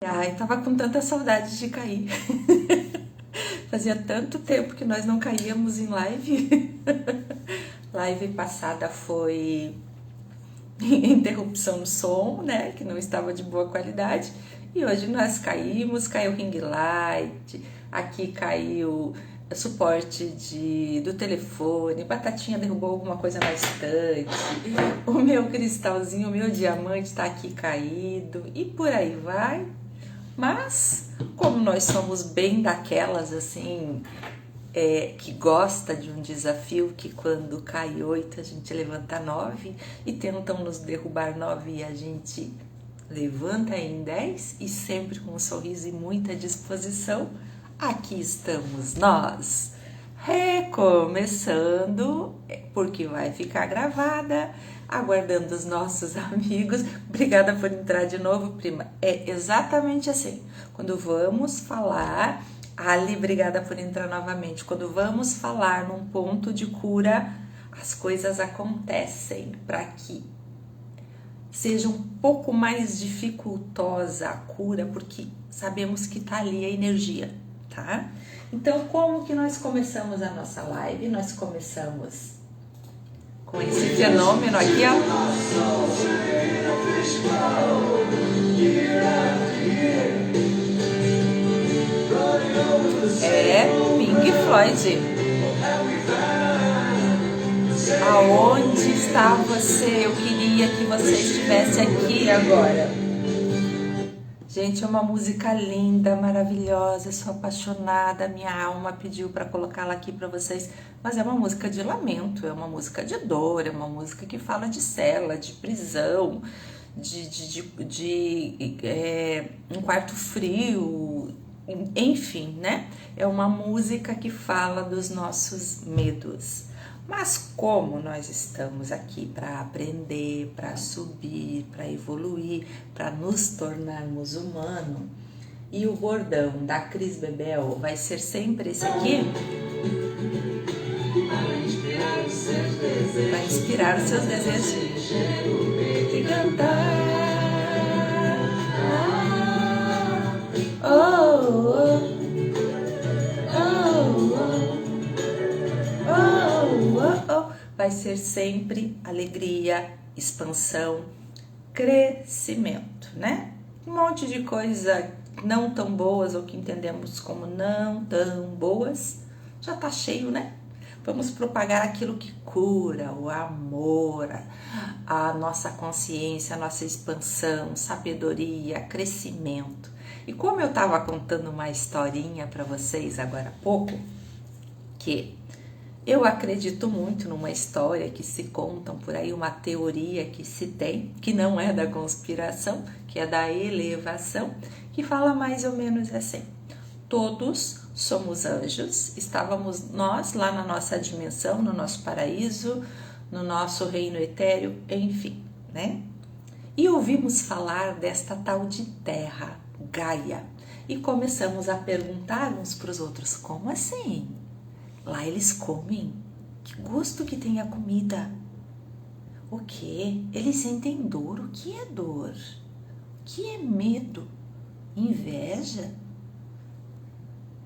Ai, tava com tanta saudade de cair. Fazia tanto tempo que nós não caíamos em live. Live passada foi interrupção no som, né? Que não estava de boa qualidade. E hoje nós caímos, caiu ring light, aqui caiu suporte do telefone, Batatinha derrubou alguma coisa na estante, o meu cristalzinho, o meu diamante tá aqui caído e por aí vai. Mas, como nós somos bem daquelas, assim, que gosta de um desafio, que quando cai 8 a gente levanta 9 e tentam nos derrubar 9 e a gente levanta em 10 e sempre com um sorriso e muita disposição, aqui estamos nós, recomeçando, porque vai ficar gravada, aguardando os nossos amigos. Obrigada por entrar de novo, prima. É exatamente assim. Quando vamos falar, Ali, obrigada por entrar novamente. Quando vamos falar num ponto de cura, as coisas acontecem para que seja um pouco mais dificultosa a cura, porque sabemos que tá ali a energia, tá? Então, como que nós começamos a nossa live? Nós começamos com esse fenômeno aqui, ó. É Pink Floyd. Aonde está você? Eu queria que você estivesse aqui agora. Gente, é uma música linda, maravilhosa, sou apaixonada, minha alma pediu para colocá-la aqui para vocês, mas é uma música de lamento, é uma música de dor, é uma música que fala de cela, de prisão, um quarto frio, enfim, né? É uma música que fala dos nossos medos. Mas como nós estamos aqui para aprender, para subir, para evoluir, para nos tornarmos humanos, e o bordão da Cris Bebel vai ser sempre esse aqui, vai inspirar os seus desejos e cantar. Vai ser sempre alegria, expansão, crescimento, né? Um monte de coisa não tão boas ou que entendemos como não tão boas, já tá cheio, né? Vamos propagar aquilo que cura, o amor, a nossa consciência, a nossa expansão, sabedoria, crescimento. E como eu estava contando uma historinha para vocês agora há pouco, que eu acredito muito numa história que se contam por aí, uma teoria que se tem, que não é da conspiração, que é da elevação, que fala mais ou menos assim: todos somos anjos, estávamos nós lá na nossa dimensão, no nosso paraíso, no nosso reino etéreo, enfim, né? E ouvimos falar desta tal de Terra, Gaia, e começamos a perguntar uns para os outros: como assim? Lá eles comem? Que gosto que tem a comida? O quê? Eles sentem dor? O que é dor? O que é medo? Inveja?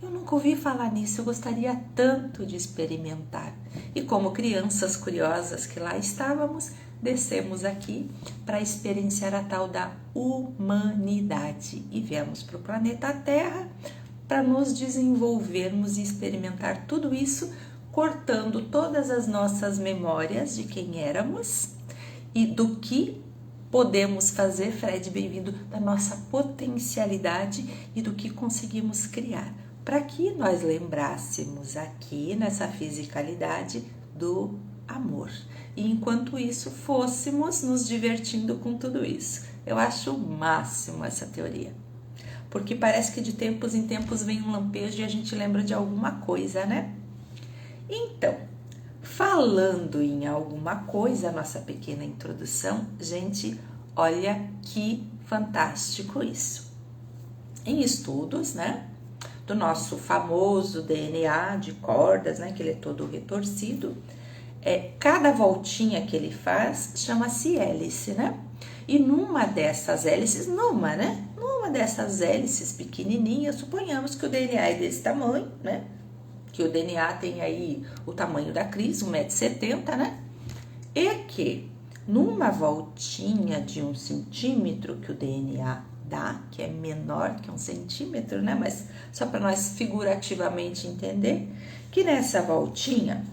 Eu nunca ouvi falar nisso, eu gostaria tanto de experimentar. E como crianças curiosas que lá estávamos, descemos aqui para experienciar a tal da humanidade e viemos para o planeta Terra para nos desenvolvermos e experimentar tudo isso, cortando todas as nossas memórias de quem éramos e do que podemos fazer, Fred, bem-vindo, da nossa potencialidade e do que conseguimos criar, para que nós lembrássemos aqui nessa fisicalidade do amor. E enquanto isso, fôssemos nos divertindo com tudo isso. Eu acho o máximo essa teoria. Porque parece que de tempos em tempos vem um lampejo e a gente lembra de alguma coisa, né? Então, falando em alguma coisa, nossa pequena introdução, gente, olha que fantástico isso. Em estudos, né, do nosso famoso DNA de cordas, né, que ele é todo retorcido, cada voltinha que ele faz chama-se hélice, né? E numa dessas hélices, numa uma dessas hélices pequenininhas, suponhamos que o DNA é desse tamanho, né? Que o DNA tem aí o tamanho da Cris, 1,70 m, né? E que numa voltinha de 1 centímetro que o DNA dá, que é menor que 1 centímetro, né? Mas só para nós figurativamente entender, que nessa voltinha,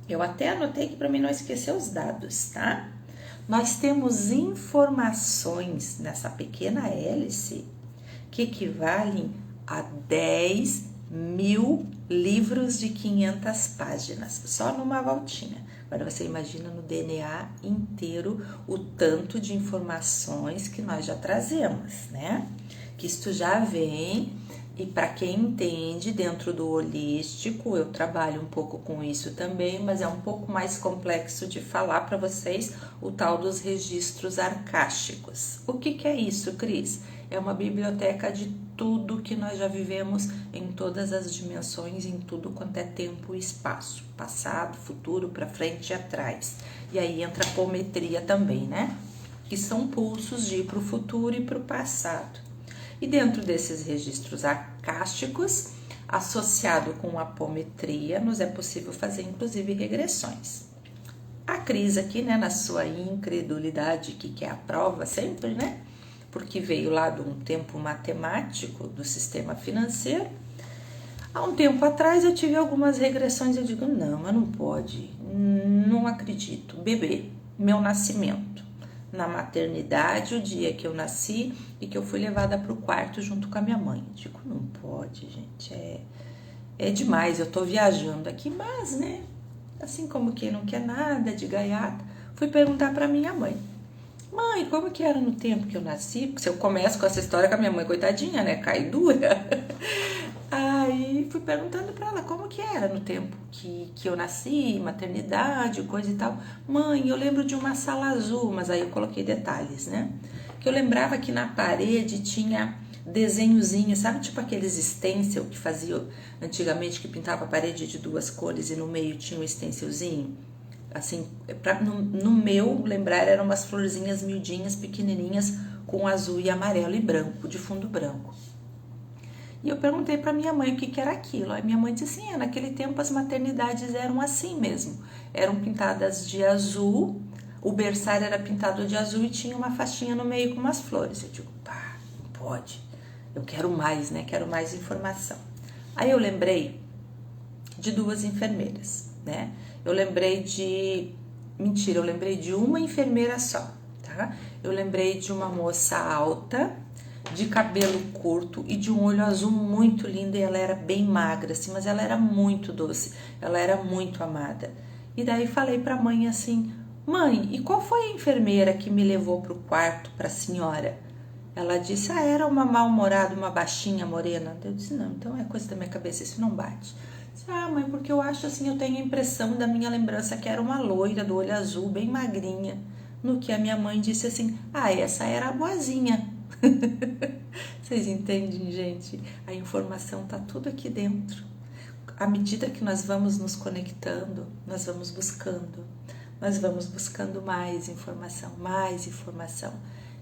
eu até anotei aqui para mim não esquecer os dados, tá? Nós temos informações nessa pequena hélice que equivalem a 10.000 livros de 500 páginas, só numa voltinha. Agora você imagina no DNA inteiro o tanto de informações que nós já trazemos, né? Que isto já vem, e para quem entende dentro do holístico, eu trabalho um pouco com isso também, mas é um pouco mais complexo de falar para vocês, o tal dos registros arcásticos. O que é isso, Cris? É uma biblioteca de tudo que nós já vivemos em todas as dimensões, em tudo quanto é tempo e espaço, passado, futuro, para frente e atrás. E aí entra a apometria também, né? Que são pulsos de ir para o futuro e para o passado. E dentro desses registros arcásticos, associado com a apometria, nos é possível fazer inclusive regressões. A Cris aqui, né, na sua incredulidade, que quer a prova sempre, né? Porque veio lá de um tempo matemático do sistema financeiro. Há um tempo atrás eu tive algumas regressões, eu digo, não, mas não pode, não acredito. Bebê, meu nascimento, na maternidade, o dia que eu nasci e que eu fui levada para o quarto junto com a minha mãe. Eu digo, não pode, gente, é demais, eu tô viajando aqui, mas, né, assim como quem não quer nada de gaiata, fui perguntar para minha mãe. Mãe, como que era no tempo que eu nasci? Porque se eu começo com essa história com a minha mãe, coitadinha, né? Cai dura. Aí fui perguntando pra ela como que era no tempo que eu nasci, maternidade, coisa e tal. Mãe, eu lembro de uma sala azul, mas aí eu coloquei detalhes, né? Que eu lembrava que na parede tinha desenhozinho, sabe? Tipo aqueles stencil que fazia antigamente, que pintava a parede de 2 cores e no meio tinha um stencilzinho. Assim, no meu lembrar eram umas florzinhas miudinhas, pequenininhas, com azul e amarelo e branco, de fundo branco. E eu perguntei para minha mãe o que era aquilo. Aí minha mãe disse assim, naquele tempo as maternidades eram assim mesmo. Eram pintadas de azul, o berçário era pintado de azul e tinha uma faixinha no meio com umas flores. Eu digo, pá, não pode. Eu quero mais, né? Quero mais informação. Aí eu lembrei de 2 enfermeiras, né? Eu lembrei de uma enfermeira só, tá? Eu lembrei de uma moça alta, de cabelo curto e de um olho azul muito lindo, e ela era bem magra, assim, mas ela era muito doce, ela era muito amada. E daí falei pra mãe assim, mãe, e qual foi a enfermeira que me levou pro quarto pra senhora? Ela disse, era uma mal-humorada, uma baixinha morena. Eu disse, não, então é coisa da minha cabeça, isso não bate. Mãe, porque eu acho assim, eu tenho a impressão da minha lembrança que era uma loira do olho azul, bem magrinha. No que a minha mãe disse assim, essa era a boazinha. Vocês entendem, gente? A informação tá tudo aqui dentro. À medida que nós vamos nos conectando, nós vamos buscando mais informação, mais informação.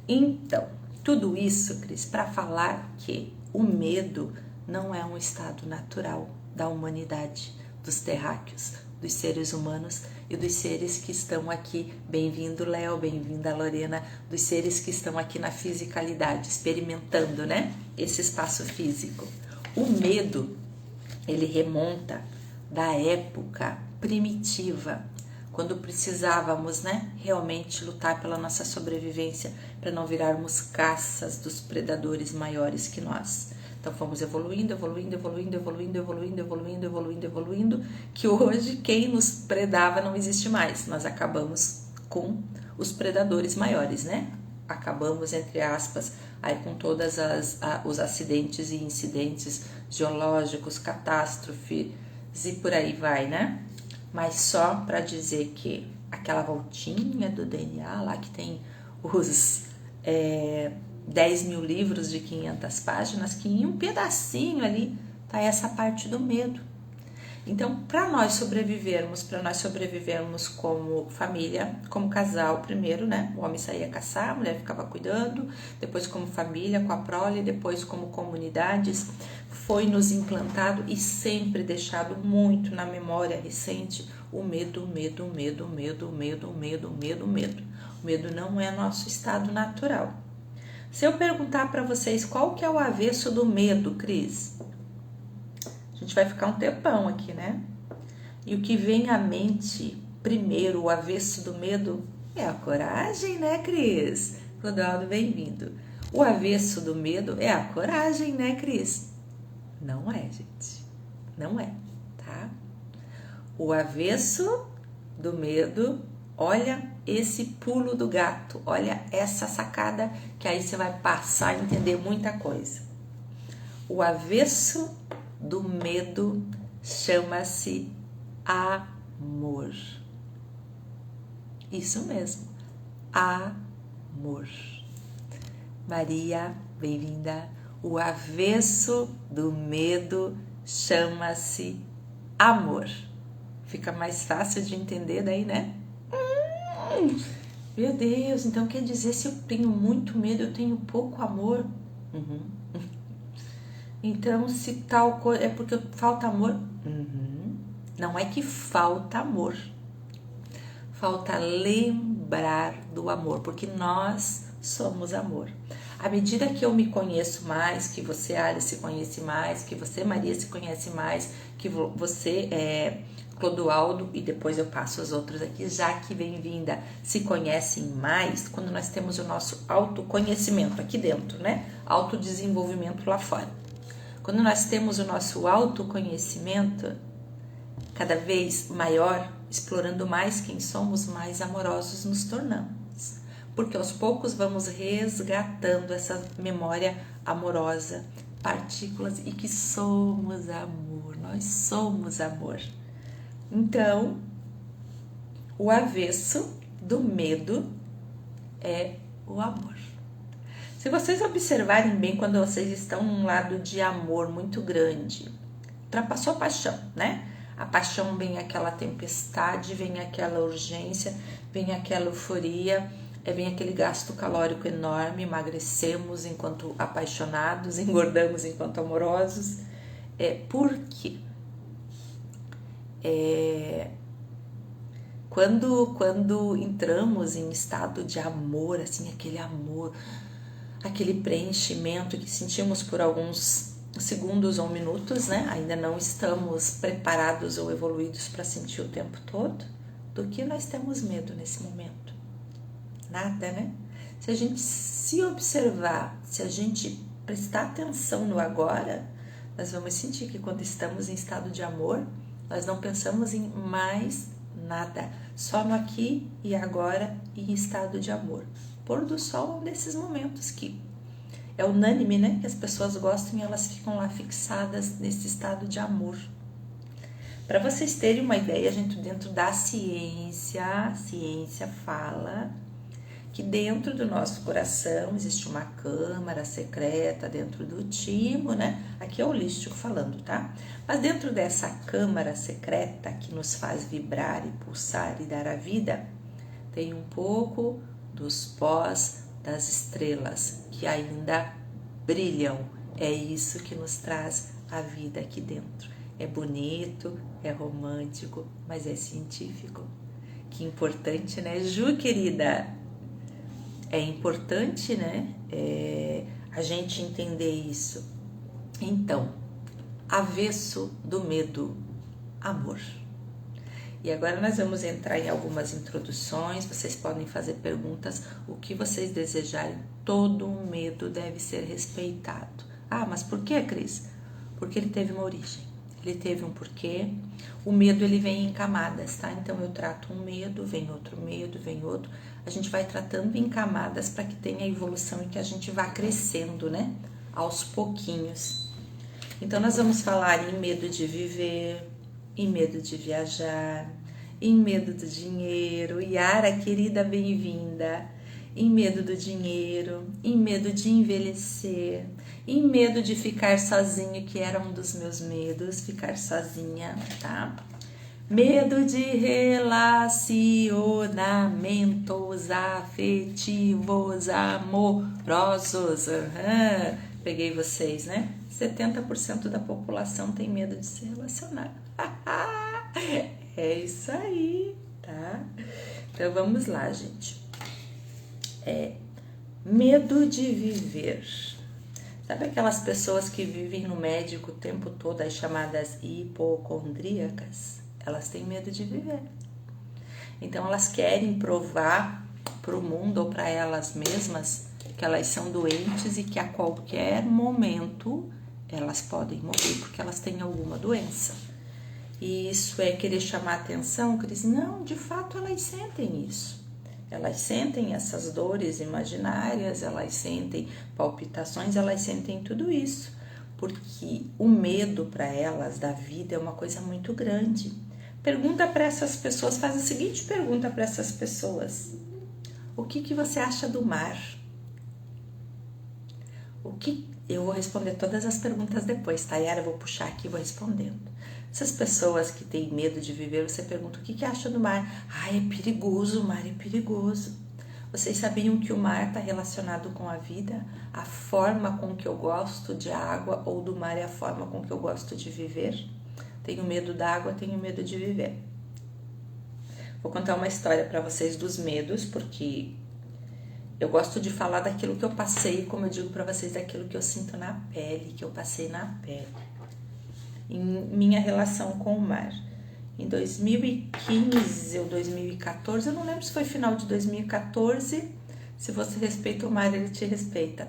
Então, tudo isso, Cris, para falar que o medo não é um estado natural da humanidade, dos terráqueos, dos seres humanos e dos seres que estão aqui. Bem-vindo, Léo, bem-vinda, Lorena, dos seres que estão aqui na fisicalidade, experimentando, né, esse espaço físico. O medo, ele remonta da época primitiva, quando precisávamos, né, realmente lutar pela nossa sobrevivência, para não virarmos caças dos predadores maiores que nós. Então fomos evoluindo, que hoje quem nos predava não existe mais. Nós acabamos com os predadores maiores, né? Acabamos, entre aspas, aí com todas os acidentes e incidentes geológicos, catástrofes e por aí vai, né? Mas só para dizer que aquela voltinha do DNA lá que tem os 10.000 livros de 500 páginas, que em um pedacinho ali tá essa parte do medo. Então, para nós sobrevivermos como família, como casal primeiro, né? O homem saía caçar, a mulher ficava cuidando, depois como família, com a prole, depois como comunidades, foi nos implantado e sempre deixado muito na memória recente o medo, medo, medo, medo, medo, medo, medo, medo. O medo não é nosso estado natural. Se eu perguntar para vocês qual que é o avesso do medo, Cris? A gente vai ficar um tempão aqui, né? E o que vem à mente primeiro, o avesso do medo, é a coragem, né, Cris? Clodoaldo, bem-vindo. O avesso do medo é a coragem, né, Cris? Não é, gente. Não é, tá? O avesso do medo, olha esse pulo do gato, olha essa sacada que aí você vai passar a entender muita coisa. O avesso do medo chama-se amor. Isso mesmo, amor. Maria, bem-vinda. O avesso do medo chama-se amor. Fica mais fácil de entender daí, né? Meu Deus, então quer dizer, se eu tenho muito medo, eu tenho pouco amor? Então, se tal coisa é porque falta amor? Não é que falta amor. Falta lembrar do amor, porque nós somos amor. À medida que eu me conheço mais, que você, Alice, se conhece mais, que você, Maria, se conhece mais, que você, Clodoaldo, e depois eu passo as outras aqui, Jaque, bem-vinda, se conhecem mais, quando nós temos o nosso autoconhecimento aqui dentro, né? Autodesenvolvimento lá fora. Quando nós temos o nosso autoconhecimento cada vez maior, explorando mais quem somos, mais amorosos nos tornamos. Porque aos poucos vamos resgatando essa memória amorosa, partículas, e que somos amor, nós somos amor. Então, o avesso do medo é o amor. Se vocês observarem bem, quando vocês estão num lado de amor muito grande, ultrapassou a paixão, né? A paixão vem aquela tempestade, vem aquela urgência, vem aquela euforia, vem aquele gasto calórico enorme, emagrecemos enquanto apaixonados, engordamos enquanto amorosos. Por quê? Quando entramos em estado de amor, assim, aquele amor, aquele preenchimento que sentimos por alguns segundos ou minutos, né? Ainda não estamos preparados ou evoluídos para sentir o tempo todo. Do que nós temos medo nesse momento? Nada, né? Se a gente se observar, se a gente prestar atenção no agora, nós vamos sentir que quando estamos em estado de amor, nós não pensamos em mais nada, só no aqui e agora e em estado de amor. Pôr do sol é um desses momentos que é unânime, né? Que as pessoas gostam e elas ficam lá fixadas nesse estado de amor. Para vocês terem uma ideia, a gente dentro da ciência, a ciência fala que dentro do nosso coração existe uma câmara secreta dentro do timo, né? Aqui é o holístico falando, tá? Mas dentro dessa câmara secreta que nos faz vibrar e pulsar e dar a vida, tem um pouco dos pós das estrelas que ainda brilham. É isso que nos traz a vida aqui dentro. É bonito, é romântico, mas é científico. Que importante, né, Ju, querida? É importante, né, a gente entender isso. Então, avesso do medo, amor. E agora nós vamos entrar em algumas introduções, vocês podem fazer perguntas, o que vocês desejarem. Todo medo deve ser respeitado. Ah, mas por que, Cris? Porque ele teve uma origem, ele teve um porquê. O medo, ele vem em camadas, tá? Então eu trato um medo, vem outro medo, vem outro. A gente vai tratando em camadas para que tenha evolução e que a gente vá crescendo, né? Aos pouquinhos. Então nós vamos falar em medo de viver, em medo de viajar, em medo do dinheiro. Yara, querida, bem-vinda. em medo do dinheiro, em medo de envelhecer, em medo de ficar sozinho, que era um dos meus medos, ficar sozinha, tá? Medo de relacionamentos afetivos, amorosos. Uhum. Peguei vocês, né? 70% da população tem medo de se relacionar. É isso aí, tá? Então vamos lá, gente. Medo de viver. Sabe aquelas pessoas que vivem no médico o tempo todo, as chamadas hipocondríacas? Elas têm medo de viver. Então elas querem provar para o mundo ou para elas mesmas que elas são doentes e que a qualquer momento elas podem morrer porque elas têm alguma doença. E isso é querer chamar atenção, Cris? Não, de fato elas sentem isso. Elas sentem essas dores imaginárias, elas sentem palpitações, elas sentem tudo isso. Porque o medo para elas da vida é uma coisa muito grande. Pergunta para essas pessoas, faz a seguinte pergunta para essas pessoas. O que você acha do mar? Eu vou responder todas as perguntas depois, tá, Yara? Eu vou puxar aqui e vou respondendo. Essas pessoas que têm medo de viver, você pergunta o que acha do mar? É perigoso, o mar é perigoso. Vocês sabiam que o mar está relacionado com a vida? A forma com que eu gosto de água ou do mar é a forma com que eu gosto de viver? Tenho medo da água, tenho medo de viver. Vou contar uma história para vocês dos medos, porque eu gosto de falar daquilo que eu passei, como eu digo para vocês, daquilo que eu sinto na pele, que eu passei na pele. Em minha relação com o mar. Em 2015 ou 2014, eu não lembro se foi final de 2014, se você respeita o mar, ele te respeita.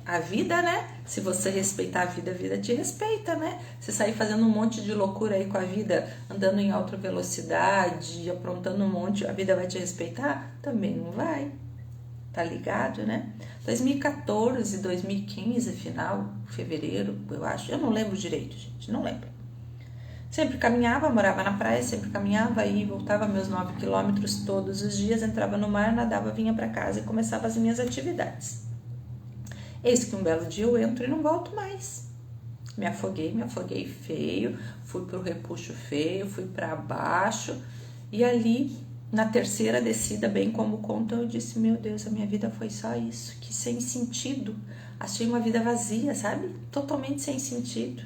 A vida, né? Se você respeitar a vida te respeita, né? Você sair fazendo um monte de loucura aí com a vida, andando em alta velocidade, aprontando um monte, a vida vai te respeitar? Também não vai. Tá ligado, né? 2014, 2015, final, fevereiro, eu acho. Eu não lembro direito, gente, não lembro. Sempre caminhava, morava na praia, sempre caminhava e voltava meus 9 quilômetros todos os dias, entrava no mar, nadava, vinha para casa e começava as minhas atividades. Eis que um belo dia eu entro e não volto mais. Me afoguei feio, fui pro repuxo feio, fui para baixo e ali na terceira descida, bem como conta, eu disse, meu Deus, a minha vida foi só isso, que sem sentido. Achei uma vida vazia, sabe? Totalmente sem sentido.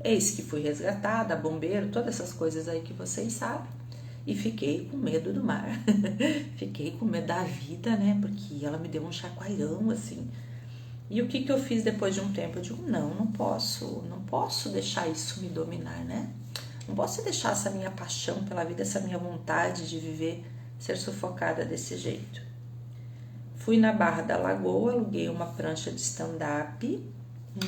Eis que fui resgatada, bombeiro, todas essas coisas aí que vocês sabem. E fiquei com medo do mar. Fiquei com medo da vida, né? Porque ela me deu um chacoalhão, assim. E o que eu fiz depois de um tempo? Eu digo, não posso deixar isso me dominar, né? Não posso deixar essa minha paixão pela vida, essa minha vontade de viver, ser sufocada desse jeito. Fui na Barra da Lagoa, aluguei uma prancha de stand-up.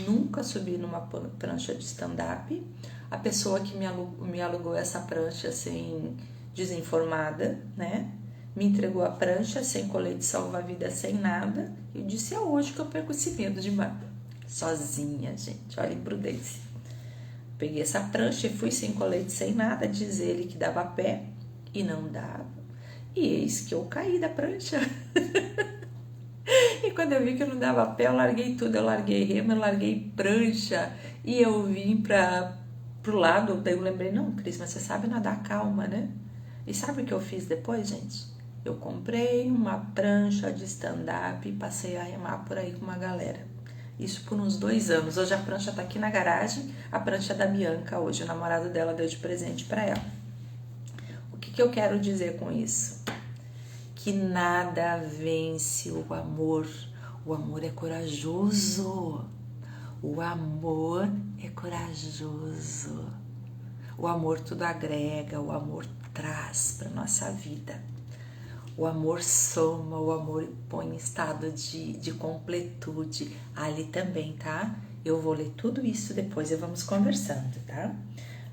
Nunca subi numa prancha de stand-up. A pessoa que me alugou essa prancha, assim, desinformada, né? Me entregou a prancha sem colete salva-vida, sem nada. Eu disse, é hoje que eu perco esse medo de mar. Sozinha, gente, olha a imprudência. Peguei essa prancha e fui sem colete, sem nada. Diz ele que dava pé e não dava. E eis que eu caí da prancha. E quando eu vi que eu não dava pé, eu larguei tudo. Eu larguei remo, eu larguei prancha. E eu vim pro lado. Daí eu lembrei, não, Cris, mas você sabe nadar calma, né? E sabe o que eu fiz depois, gente? Eu comprei uma prancha de stand-up e passei a remar por aí com uma galera. Isso por uns 2 anos. Hoje a prancha tá aqui na garagem. A prancha da Bianca hoje. O namorado dela deu de presente para ela. O que eu quero dizer com isso? Que nada vence o amor. O amor é corajoso. O amor é corajoso. O amor tudo agrega, o amor traz para nossa vida. O amor soma, o amor põe em estado de completude. Ali também, tá? Eu vou ler tudo isso depois e vamos conversando, tá?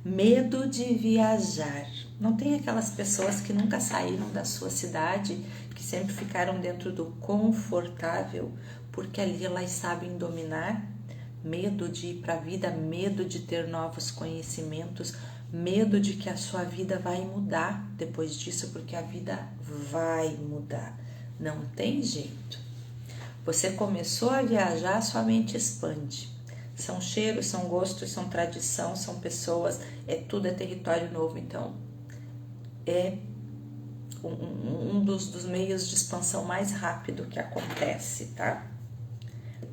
Medo de viajar. Não tem aquelas pessoas que nunca saíram da sua cidade, que sempre ficaram dentro do confortável, porque ali elas sabem dominar? Medo de ir para a vida, medo de ter novos conhecimentos, medo de que a sua vida vai mudar depois disso, porque a vida vai mudar. Não tem jeito. Você começou a viajar, sua mente expande. São cheiros, são gostos, são tradição, são pessoas, tudo é território novo. Então, é um dos meios de expansão mais rápido que acontece, tá?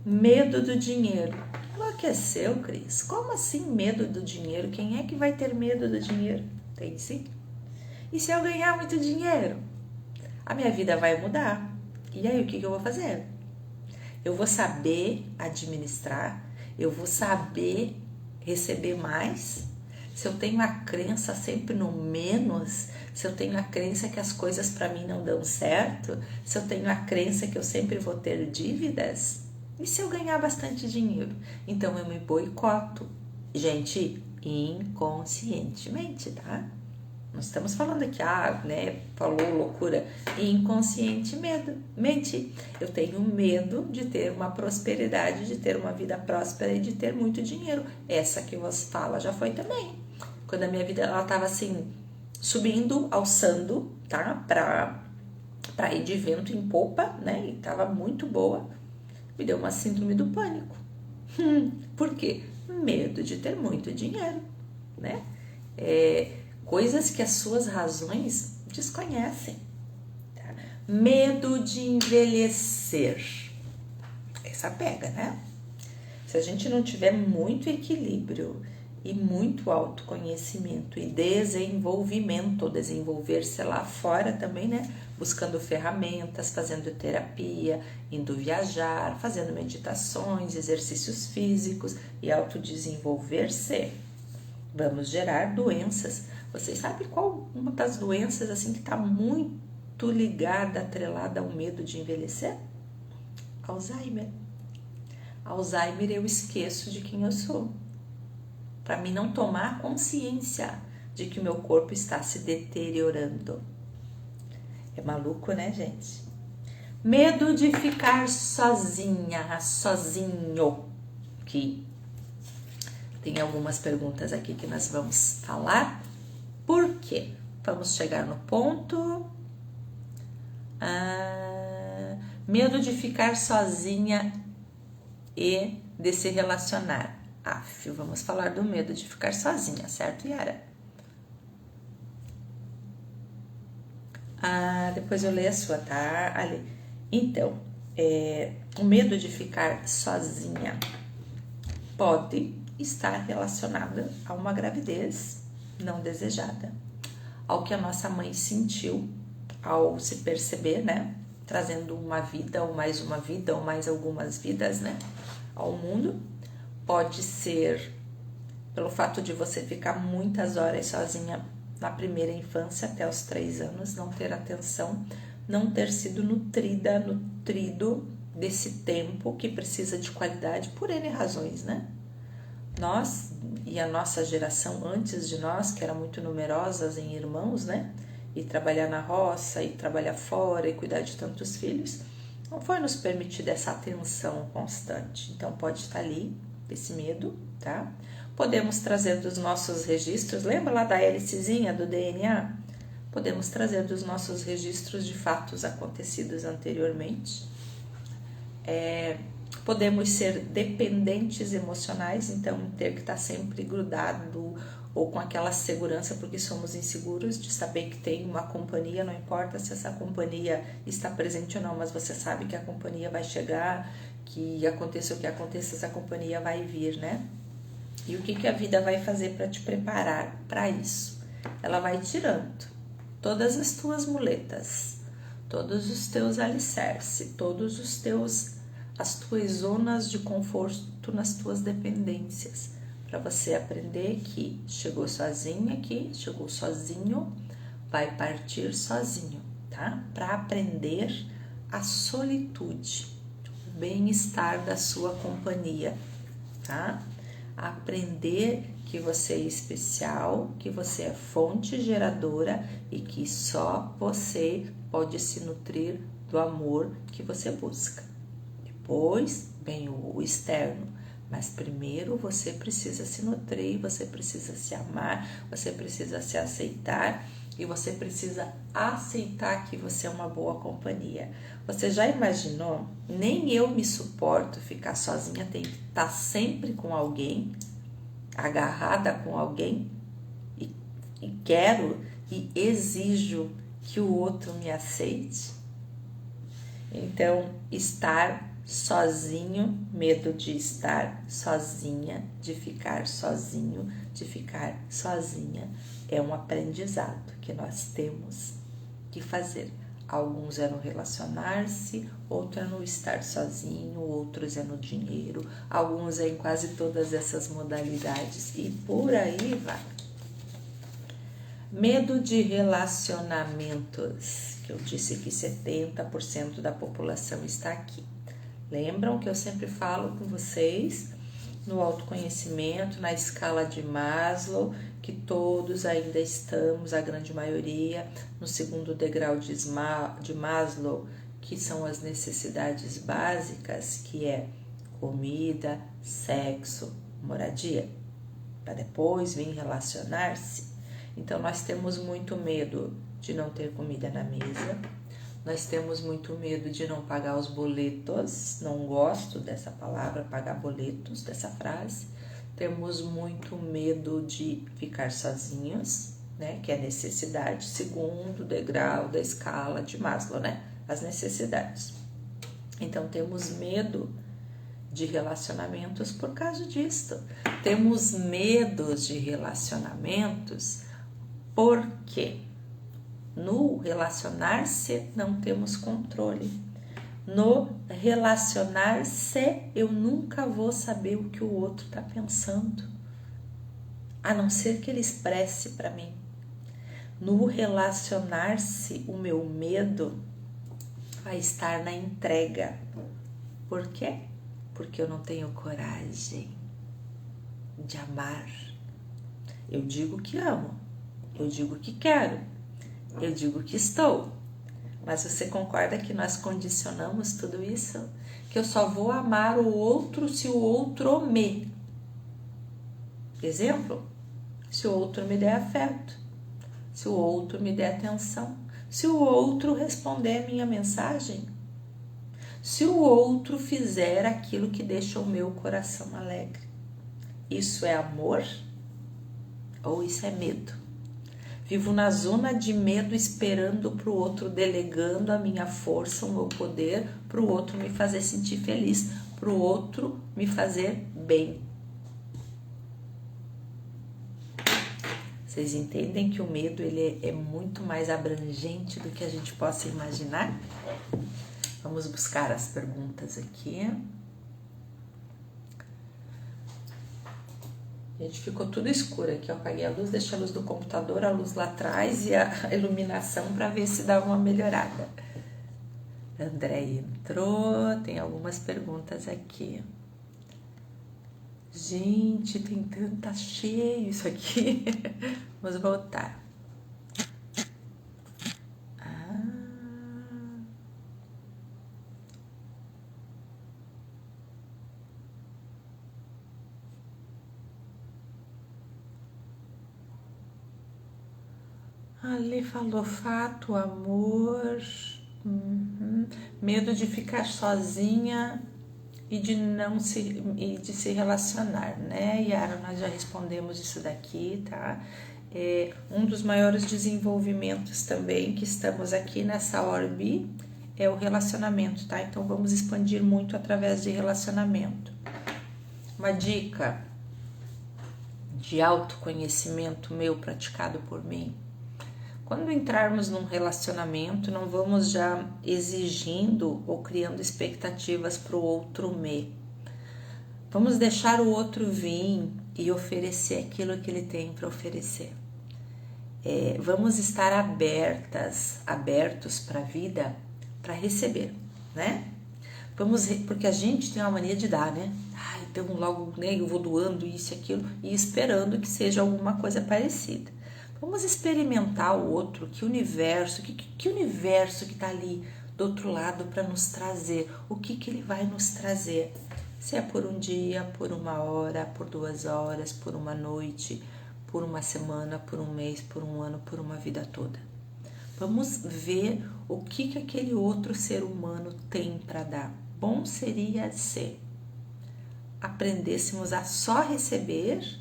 Medo do dinheiro. Enlouqueceu, Cris? Como assim medo do dinheiro? Quem é que vai ter medo do dinheiro? Tem sim. E se eu ganhar muito dinheiro? A minha vida vai mudar. E aí, o que eu vou fazer? Eu vou saber administrar, eu vou saber receber mais. Se eu tenho a crença sempre no menos, se eu tenho a crença que as coisas para mim não dão certo, se eu tenho a crença que eu sempre vou ter dívidas, e se eu ganhar bastante dinheiro? Então eu me boicoto. Gente, inconscientemente, tá? Nós estamos falando aqui, falou loucura, inconscientemente. Eu tenho medo de ter uma prosperidade, de ter uma vida próspera e de ter muito dinheiro. Essa que você fala já foi também. Quando a minha vida ela estava assim, subindo, alçando, tá? Pra ir de vento em popa, né? E tava muito boa. Me deu uma síndrome do pânico. Por quê? Medo de ter muito dinheiro, né? Coisas que as suas razões desconhecem. Tá? Medo de envelhecer. Essa pega, né? Se a gente não tiver muito equilíbrio e muito autoconhecimento e desenvolvimento, desenvolver-se lá fora também, né? Buscando ferramentas, fazendo terapia, indo viajar, fazendo meditações, exercícios físicos e autodesenvolver-se, vamos gerar doenças. Vocês sabem qual uma das doenças assim que está muito ligada, atrelada ao medo de envelhecer? Alzheimer. Alzheimer, eu esqueço de quem eu sou. Para mim não tomar consciência de que o meu corpo está se deteriorando. É maluco, né, gente? Medo de ficar sozinha, sozinho. Que tem algumas perguntas aqui que nós vamos falar. Por quê? Vamos chegar no ponto. Medo de ficar sozinha e de se relacionar. Vamos falar do medo de ficar sozinha, certo, Yara? Depois eu leio a sua, tá, Ali? Então, o medo de ficar sozinha pode estar relacionado a uma gravidez não desejada, ao que a nossa mãe sentiu ao se perceber, né? Trazendo uma vida, ou mais uma vida, ou mais algumas vidas, né? Ao mundo. Pode ser pelo fato de você ficar muitas horas sozinha na primeira infância até os 3 anos, não ter atenção, não ter sido nutrido desse tempo que precisa de qualidade por N razões, né? Nós e a nossa geração antes de nós, que era muito numerosas em irmãos, né? E trabalhar na roça, e trabalhar fora, e cuidar de tantos filhos, não foi nos permitida essa atenção constante. Então pode estar ali esse medo, tá? Podemos trazer dos nossos registros, lembra lá da hélicezinha do DNA? Podemos trazer dos nossos registros de fatos acontecidos anteriormente. Podemos ser dependentes emocionais, então ter que estar sempre grudado ou com aquela segurança, porque somos inseguros de saber que tem uma companhia, não importa se essa companhia está presente ou não, mas você sabe que a companhia vai chegar, que aconteça o que aconteça, essa companhia vai vir, né? E o que a vida vai fazer para te preparar para isso? Ela vai tirando todas as tuas muletas, todos os teus alicerces, as tuas zonas de conforto nas tuas dependências, para você aprender que chegou sozinho aqui, chegou sozinho, vai partir sozinho, tá? Para aprender a solitude, o bem-estar da sua companhia, tá? Aprender que você é especial, que você é fonte geradora e que só você pode se nutrir do amor que você busca. Depois vem o externo, mas primeiro você precisa se nutrir, você precisa se amar, você precisa se aceitar e você precisa aceitar que você é uma boa companhia. Você já imaginou? Nem eu me suporto ficar sozinha, tem que estar sempre com alguém, agarrada com alguém, e quero e exijo que o outro me aceite. Então, estar sozinho, medo de estar sozinha, de ficar sozinho, de ficar sozinha, é um aprendizado que nós temos que fazer. Alguns é no relacionar-se, outro é no estar sozinho, outros é no dinheiro, alguns é em quase todas essas modalidades e por aí vai. Medo de relacionamentos, que eu disse que 70% da população está aqui. Lembram que eu sempre falo com vocês no autoconhecimento, na escala de Maslow, que todos ainda estamos, a grande maioria, no segundo degrau de Maslow, que são as necessidades básicas, que é comida, sexo, moradia, para depois vir relacionar-se. Então, nós temos muito medo de não ter comida na mesa, nós temos muito medo de não pagar os boletos, não gosto dessa palavra, pagar boletos, dessa frase. Temos muito medo de ficar sozinhos, né, que é necessidade, segundo degrau da escala de Maslow, né, as necessidades. Então, temos medo de relacionamentos por causa disso. Temos medos de relacionamentos porque no relacionar-se não temos controle. No relacionar-se eu nunca vou saber o que o outro está pensando, a não ser que ele expresse para mim. No relacionar-se o meu medo vai estar na entrega. Por quê? Porque eu não tenho coragem de amar. Eu digo que amo, eu digo que quero, eu digo que estou, mas você concorda que nós condicionamos tudo isso? Que eu só vou amar o outro se o outro me. Exemplo, se o outro me der afeto, se o outro me der atenção, se o outro responder a minha mensagem, se o outro fizer aquilo que deixa o meu coração alegre. Isso é amor ou isso é medo? Vivo na zona de medo esperando para o outro, delegando a minha força, o meu poder, para o outro me fazer sentir feliz, para o outro me fazer bem. Vocês entendem que o medo ele é muito mais abrangente do que a gente possa imaginar? Vamos buscar as perguntas aqui. Gente, ficou tudo escuro aqui. Eu apaguei a luz, deixei a luz do computador, a luz lá atrás e a iluminação para ver se dá uma melhorada. André entrou, tem algumas perguntas aqui. Gente, tem tanta cheio isso aqui. Vamos voltar. Ali falou fato, amor, medo de ficar sozinha e de se relacionar, né? Yara, nós já respondemos isso daqui, tá? Um dos maiores desenvolvimentos também que estamos aqui nessa orbe é o relacionamento, tá? Então vamos expandir muito através de relacionamento. Uma dica de autoconhecimento meu praticado por mim. Quando entrarmos num relacionamento, não vamos já exigindo ou criando expectativas para o outro me. Vamos deixar o outro vir e oferecer aquilo que ele tem para oferecer. Vamos estar abertos para a vida, para receber, né? Porque a gente tem uma mania de dar, né? Então logo, né, eu vou doando isso e aquilo e esperando que seja alguma coisa parecida. Vamos experimentar o outro, que universo que está ali do outro lado para nos trazer, o que ele vai nos trazer. Se é por um dia, por uma hora, por 2 horas, por uma noite, por uma semana, por um mês, por um ano, por uma vida toda. Vamos ver o que aquele outro ser humano tem para dar. Bom seria se aprendêssemos a só receber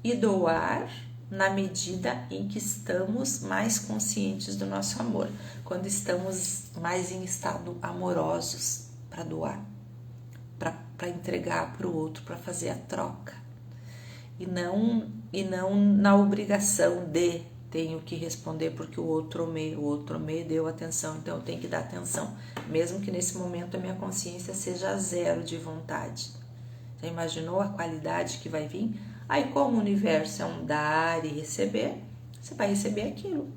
e doar na medida em que estamos mais conscientes do nosso amor, quando estamos mais em estado amorosos para doar, para entregar para o outro, para fazer a troca, e não na obrigação de tenho que responder porque o outro me deu atenção, então eu tenho que dar atenção, mesmo que nesse momento a minha consciência seja zero de vontade. Já imaginou a qualidade que vai vir? Aí, como o universo é um dar e receber, você vai receber aquilo.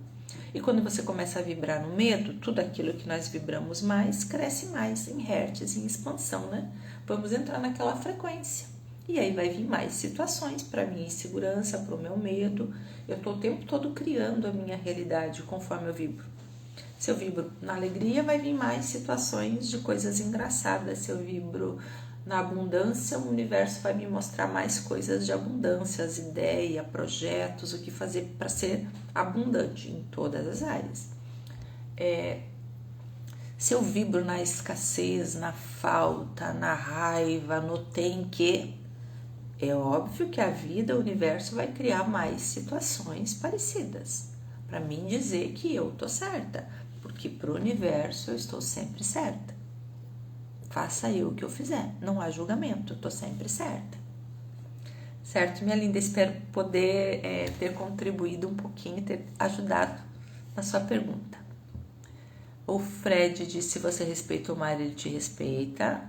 E quando você começa a vibrar no medo, tudo aquilo que nós vibramos mais, cresce mais em hertz, em expansão, né? Vamos entrar naquela frequência. E aí vai vir mais situações para minha insegurança, para o meu medo. Eu estou o tempo todo criando a minha realidade conforme eu vibro. Se eu vibro na alegria, vai vir mais situações de coisas engraçadas. Se eu vibro na abundância, o universo vai me mostrar mais coisas de abundância, as ideias, projetos, o que fazer para ser abundante em todas as áreas. Se eu vibro na escassez, na falta, na raiva, no tem que, é óbvio que a vida, o universo vai criar mais situações parecidas para mim dizer que eu tô certa, porque para o universo eu estou sempre certa. Faça eu o que eu fizer, não há julgamento, eu tô sempre certa. Certo, minha linda? Espero poder ter contribuído um pouquinho, ter ajudado na sua pergunta. O Fred disse: se você respeita o mar, ele te respeita.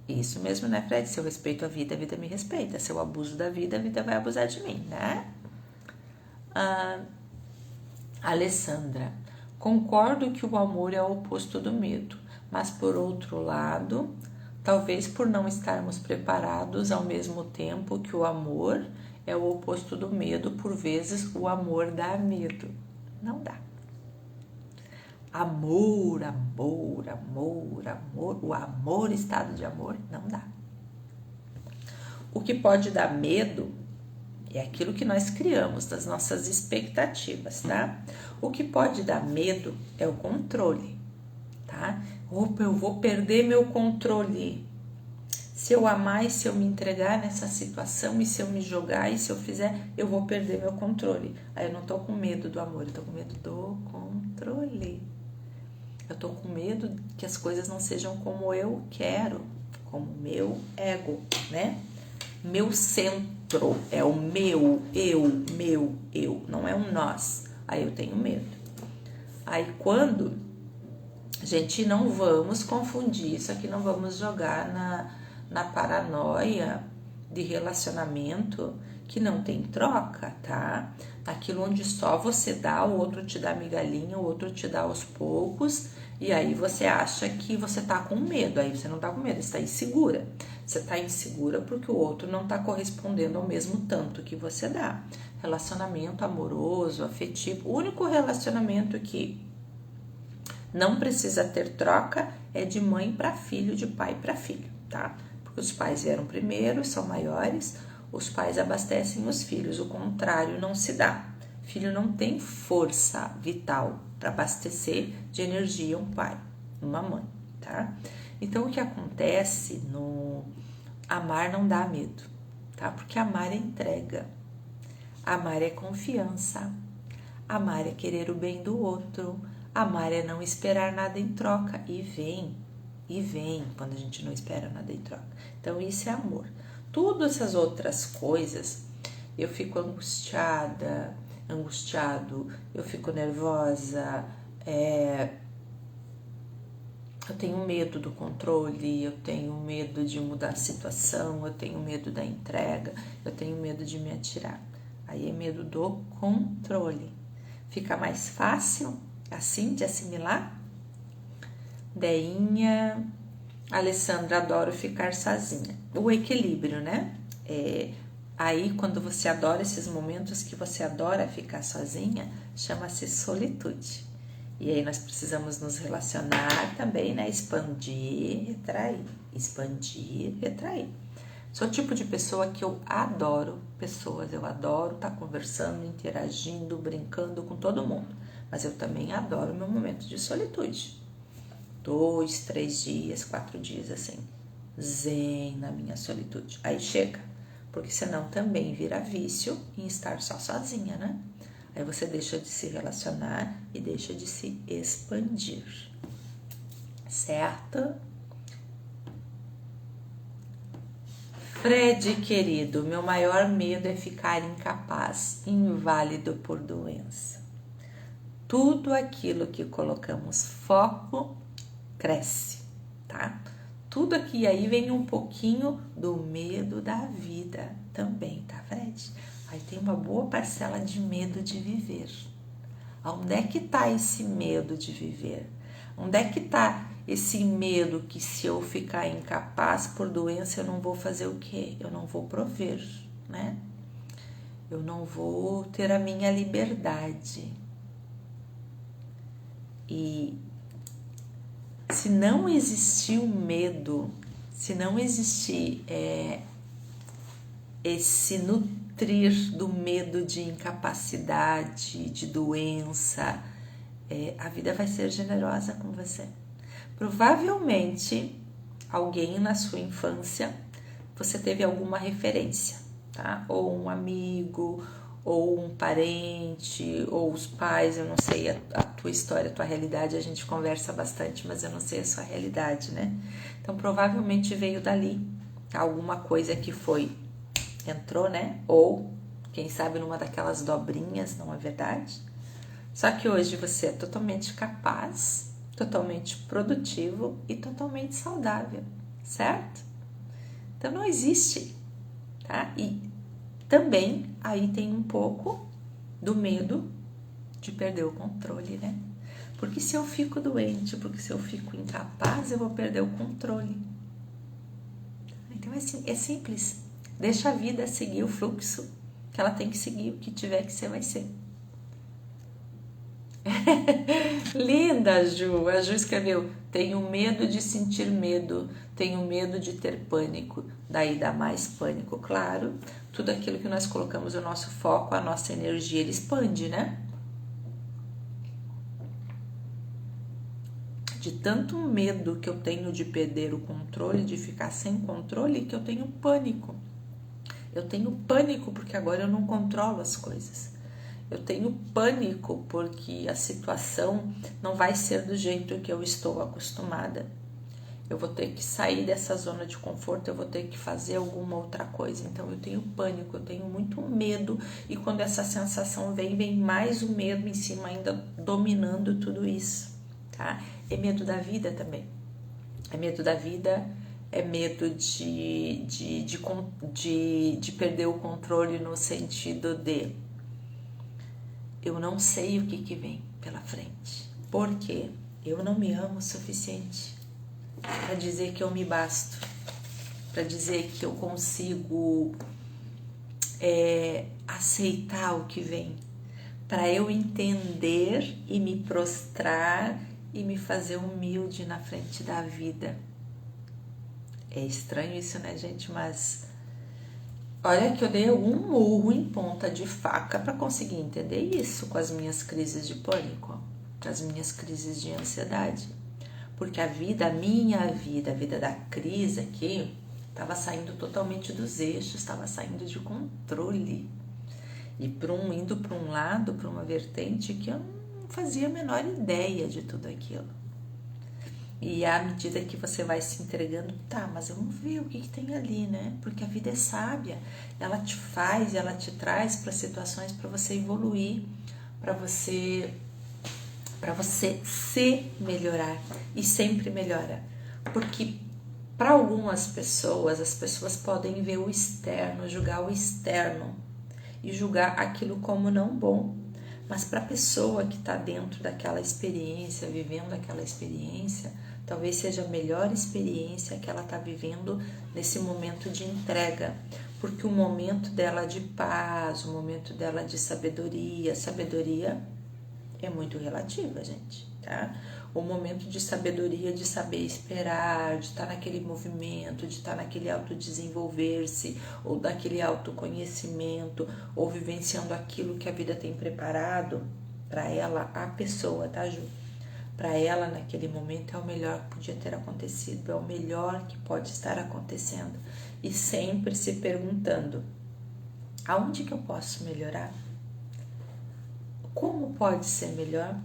Isso mesmo, né, Fred? Se eu respeito a vida me respeita. Se eu abuso da vida, a vida vai abusar de mim, né? Alessandra: concordo que o amor é o oposto do medo, mas por outro lado, talvez por não estarmos preparados ao mesmo tempo que o amor é o oposto do medo, por vezes o amor dá medo. Não dá. Amor, amor, amor, amor, o amor, estado de amor, não dá. O que pode dar medo é aquilo que nós criamos das nossas expectativas, tá? O que pode dar medo é o controle, tá? Opa, eu vou perder meu controle. Se eu amar e se eu me entregar nessa situação, e se eu me jogar, e se eu fizer, eu vou perder meu controle. Aí eu não tô com medo do amor, eu tô com medo do controle. Eu tô com medo que as coisas não sejam como eu quero, como meu ego, né? Meu centro é o meu, eu, não é um nós. Aí eu tenho medo. Aí quando, gente, não vamos confundir isso aqui, não vamos jogar na paranoia de relacionamento que não tem troca, tá? Aquilo onde só você dá, o outro te dá migalhinha, o outro te dá aos poucos, e aí você acha que você tá com medo, aí você não tá com medo, você tá insegura. Você tá insegura porque o outro não tá correspondendo ao mesmo tanto que você dá. Relacionamento amoroso, afetivo, o único relacionamento que não precisa ter troca é de mãe para filho, de pai para filho, tá? Porque os pais vieram primeiro, são maiores, os pais abastecem os filhos, o contrário não se dá. Filho não tem força vital para abastecer de energia um pai, uma mãe, tá? Então o que acontece no amar não dá medo, tá? Porque amar é entrega, amar é confiança, amar é querer o bem do outro, amar é não esperar nada em troca e vem quando a gente não espera nada em troca. Então isso é amor. Todas essas outras coisas, eu fico angustiado, eu fico nervosa, eu tenho medo do controle, eu tenho medo de mudar a situação, eu tenho medo da entrega, eu tenho medo de me atirar. Aí é medo do controle. Fica mais fácil assim de assimilar? Deinha: Alessandra, adoro ficar sozinha. O equilíbrio, né? Aí quando você adora esses momentos que você adora ficar sozinha, chama-se solitude. E aí nós precisamos nos relacionar também, né? Expandir, retrair. Expandir, retrair. Sou o tipo de pessoa que eu adoro pessoas, eu adoro estar conversando, interagindo, brincando com todo mundo. Mas eu também adoro meu momento de solitude. 2, 3 dias, 4 dias assim, zen na minha solitude. Aí chega, porque senão também vira vício em estar só sozinha, né? Aí você deixa de se relacionar e deixa de se expandir, certo? Fred, querido, meu maior medo é ficar incapaz, inválido por doença. Tudo aquilo que colocamos foco cresce, tá? Tudo aqui aí vem um pouquinho do medo da vida também, tá, Fred? Aí tem uma boa parcela de medo de viver. Onde é que tá esse medo de viver? Onde é que tá esse medo que se eu ficar incapaz por doença eu não vou fazer o quê? Eu não vou prover, né? Eu não vou ter a minha liberdade. E se não existir o medo, se não existir esse nutrir do medo de incapacidade, de doença, a vida vai ser generosa com você. Provavelmente, alguém na sua infância, você teve alguma referência, tá? Ou um amigo, ou um parente, ou os pais, eu não sei a tua história, a tua realidade, a gente conversa bastante, mas eu não sei a sua realidade, né? Então, provavelmente veio dali alguma coisa que entrou, né? Ou, quem sabe, numa daquelas dobrinhas, não é verdade? Só que hoje você é totalmente capaz, totalmente produtivo e totalmente saudável, certo? Então não existe, tá? E também aí tem um pouco do medo de perder o controle, né? Porque se eu fico doente, porque se eu fico incapaz, eu vou perder o controle. Então é simples. Deixa a vida seguir o fluxo que ela tem que seguir, o que tiver que ser, vai ser. Linda, Ju. A Ju escreveu: tenho medo de sentir medo, tenho medo de ter pânico. Daí dá mais pânico, claro. Tudo aquilo que nós colocamos o nosso foco, a nossa energia, ele expande, né? De tanto medo que eu tenho de perder o controle, de ficar sem controle, que eu tenho pânico. Eu tenho pânico porque agora eu não controlo as coisas. Eu tenho pânico porque a situação não vai ser do jeito que eu estou acostumada. Eu vou ter que sair dessa zona de conforto, eu vou ter que fazer alguma outra coisa. Então eu tenho pânico, eu tenho muito medo. E quando essa sensação vem mais o medo em cima ainda dominando tudo isso, tá? É medo da vida também. É medo da vida, é medo de perder o controle no sentido de eu não sei o que vem pela frente, porque eu não me amo o suficiente para dizer que eu me basto, para dizer que eu consigo aceitar o que vem, para eu entender e me prostrar e me fazer humilde na frente da vida. É estranho isso, né, gente? Mas olha que eu dei um murro em ponta de faca para conseguir entender isso com as minhas crises de pânico, com as minhas crises de ansiedade. Porque a minha vida, a vida da crise aqui, estava saindo totalmente dos eixos, estava saindo de controle. E indo para um lado, para uma vertente que eu não fazia a menor ideia de tudo aquilo. E à medida que você vai se entregando, tá, mas vamos ver o que tem ali, né? Porque a vida é sábia, ela te faz, ela te traz para situações para você evoluir, para você se melhorar e sempre melhora. Porque para algumas pessoas, as pessoas podem ver o externo, julgar o externo e julgar aquilo como não bom. Mas para a pessoa que está dentro daquela experiência, vivendo aquela experiência, talvez seja a melhor experiência que ela está vivendo nesse momento de entrega. Porque o momento dela de paz, o momento dela de sabedoria é muito relativa, gente, tá? o momento de sabedoria, de saber esperar, de estar naquele movimento, de estar naquele autodesenvolver-se, ou daquele autoconhecimento, ou vivenciando aquilo que a vida tem preparado para ela, a pessoa, tá, Ju? Para ela, naquele momento, é o melhor que podia ter acontecido, é o melhor que pode estar acontecendo. E sempre se perguntando, aonde que eu posso melhorar? Como pode ser melhor?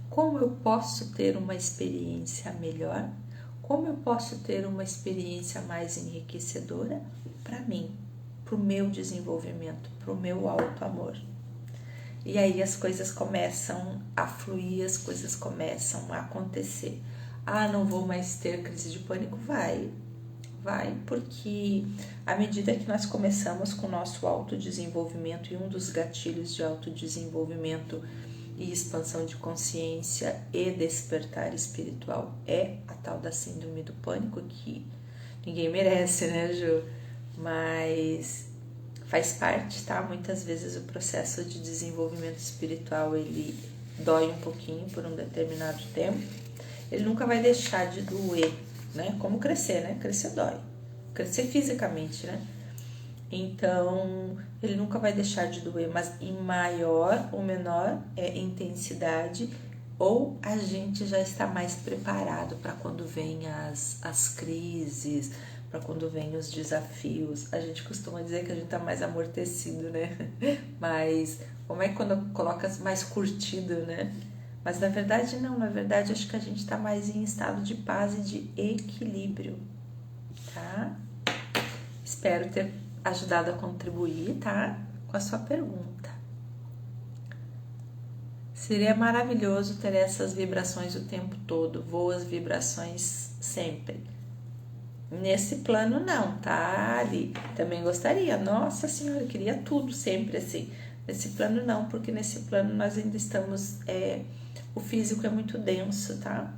Como eu posso ter uma experiência melhor? Como eu posso ter uma experiência mais enriquecedora para mim, para o meu desenvolvimento, para o meu auto-amor? E aí as coisas começam a fluir, as coisas começam a acontecer. Ah, não vou mais ter crise de pânico? Vai, porque à medida que nós começamos com o nosso autodesenvolvimento, e um dos gatilhos de autodesenvolvimento e expansão de consciência e despertar espiritual é a tal da síndrome do pânico, que ninguém merece, né, Ju? Mas faz parte, tá? Muitas vezes o processo de desenvolvimento espiritual, ele dói um pouquinho por um determinado tempo. Ele nunca vai deixar de doer, né? Como crescer, né? Crescer dói. Crescer fisicamente, né? Então, ele nunca vai deixar de doer, mas em maior ou menor intensidade, ou a gente já está mais preparado para quando vem as crises, para quando vem os desafios. A gente costuma dizer que a gente está mais amortecido, né? Mas como é quando coloca mais curtido, né? Mas na verdade não, na verdade acho que a gente está mais em estado de paz e de equilíbrio, tá? Espero ter ajudado a contribuir, tá? Com a sua pergunta. Seria maravilhoso ter essas vibrações o tempo todo, boas vibrações sempre. Nesse plano não, tá, Ali? Também gostaria, nossa senhora, eu queria tudo sempre assim. Nesse plano não, porque nesse plano nós ainda estamos, o físico é muito denso, tá?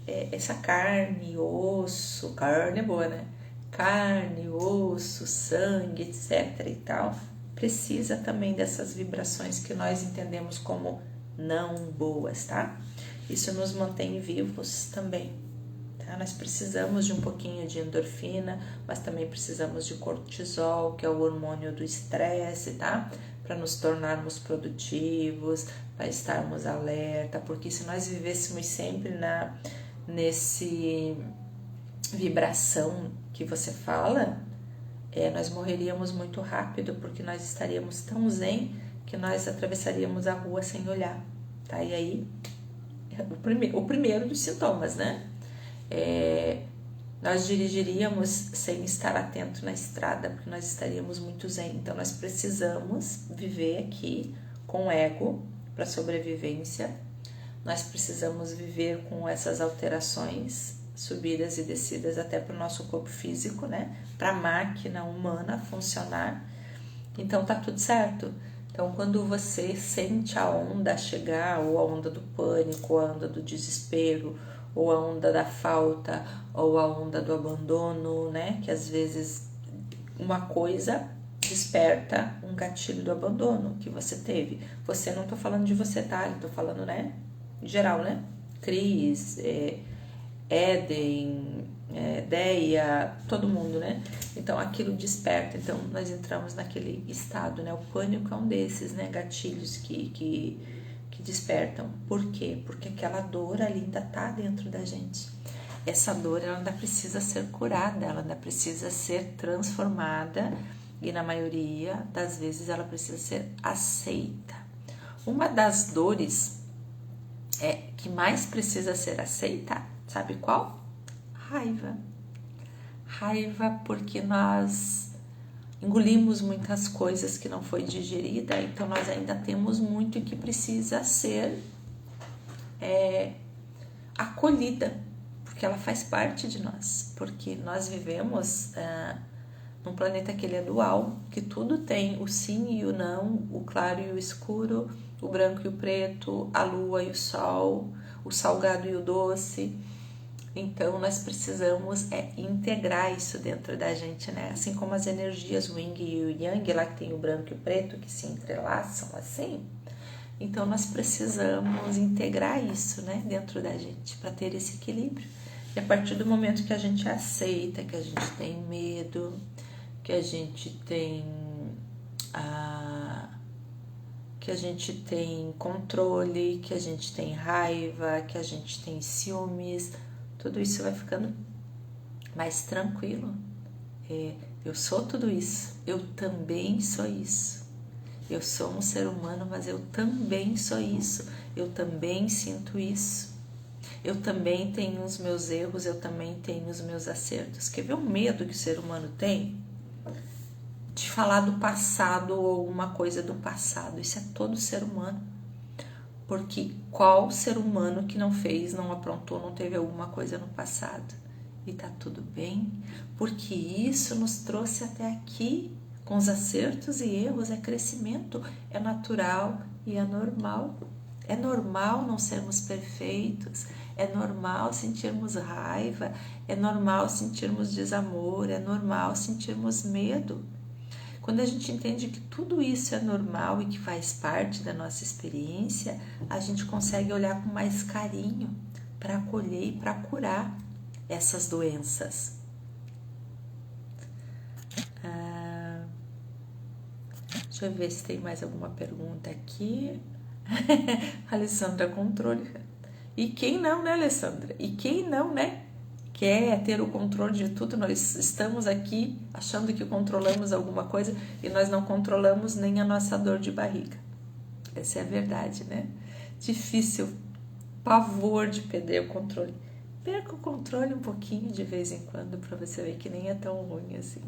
Essa carne, osso, carne é boa, né? Carne, osso, sangue, etc e tal, precisa também dessas vibrações que nós entendemos como não boas, tá? Isso nos mantém vivos também, tá? Nós precisamos de um pouquinho de endorfina, mas também precisamos de cortisol, que é o hormônio do estresse, tá? Para nos tornarmos produtivos, para estarmos alerta, porque se nós vivêssemos sempre nesse vibração que você fala, nós morreríamos muito rápido, porque nós estaríamos tão zen que nós atravessaríamos a rua sem olhar, tá? E aí, o primeiro dos sintomas, né? Nós dirigiríamos sem estar atento na estrada, porque nós estaríamos muito zen. Então, nós precisamos viver aqui com ego para sobrevivência. Nós precisamos viver com essas alterações, subidas e descidas até para o nosso corpo físico, né? Para a máquina humana funcionar. Então, tá tudo certo. Então, quando você sente a onda chegar, ou a onda do pânico, ou a onda do desespero, ou a onda da falta, ou a onda do abandono, né? Que às vezes uma coisa desperta um gatilho do abandono que você teve. Você, não tô falando de você, tá? Eu tô falando, né? Em geral, né? Cris, Éden, Deia, todo mundo, né? Então aquilo desperta, então nós entramos naquele estado, né? O pânico é um desses, né? Gatilhos que despertam. Por quê? Porque aquela dor ali ainda tá dentro da gente. Essa dor, ela ainda precisa ser curada, ela ainda precisa ser transformada, e na maioria das vezes ela precisa ser aceita. Uma das dores que mais precisa ser aceita, sabe qual? Raiva. Raiva porque nós engolimos muitas coisas que não foi digerida, então nós ainda temos muito que precisa ser acolhida, porque ela faz parte de nós, porque nós vivemos num planeta que ele é dual, que tudo tem o sim e o não, o claro e o escuro, o branco e o preto, a lua e o sol, o salgado e o doce. Então, nós precisamos integrar isso dentro da gente, né? Assim como as energias, o yin e o yang, lá que tem o branco e o preto, que se entrelaçam assim. Então nós precisamos integrar isso, né, dentro da gente para ter esse equilíbrio. E a partir do momento que a gente aceita, que a gente tem medo, que a gente tem controle, que a gente tem raiva, que a gente tem ciúmes, tudo isso vai ficando mais tranquilo. Eu sou tudo isso, eu também sou isso. Eu sou um ser humano, mas eu também sou isso, eu também sinto isso. Eu também tenho os meus erros, eu também tenho os meus acertos. Quer ver o medo que o ser humano tem? De falar do passado ou alguma coisa do passado. Isso é todo ser humano. Porque qual ser humano que não fez, não aprontou, não teve alguma coisa no passado? E tá tudo bem, porque isso nos trouxe até aqui. Com os acertos e erros é crescimento, é natural e é normal. É normal não sermos perfeitos, é normal sentirmos raiva, é normal sentirmos desamor, é normal sentirmos medo. Quando a gente entende que tudo isso é normal e que faz parte da nossa experiência, a gente consegue olhar com mais carinho para acolher e para curar essas doenças. Deixa eu ver se tem mais alguma pergunta aqui. Alessandra, controle. E quem não, né, Alessandra? E quem não, né? Quer ter o controle de tudo? Nós estamos aqui achando que controlamos alguma coisa e nós não controlamos nem a nossa dor de barriga. Essa é a verdade, né? Difícil, pavor de perder o controle. Perca o controle um pouquinho de vez em quando para você ver que nem é tão ruim assim.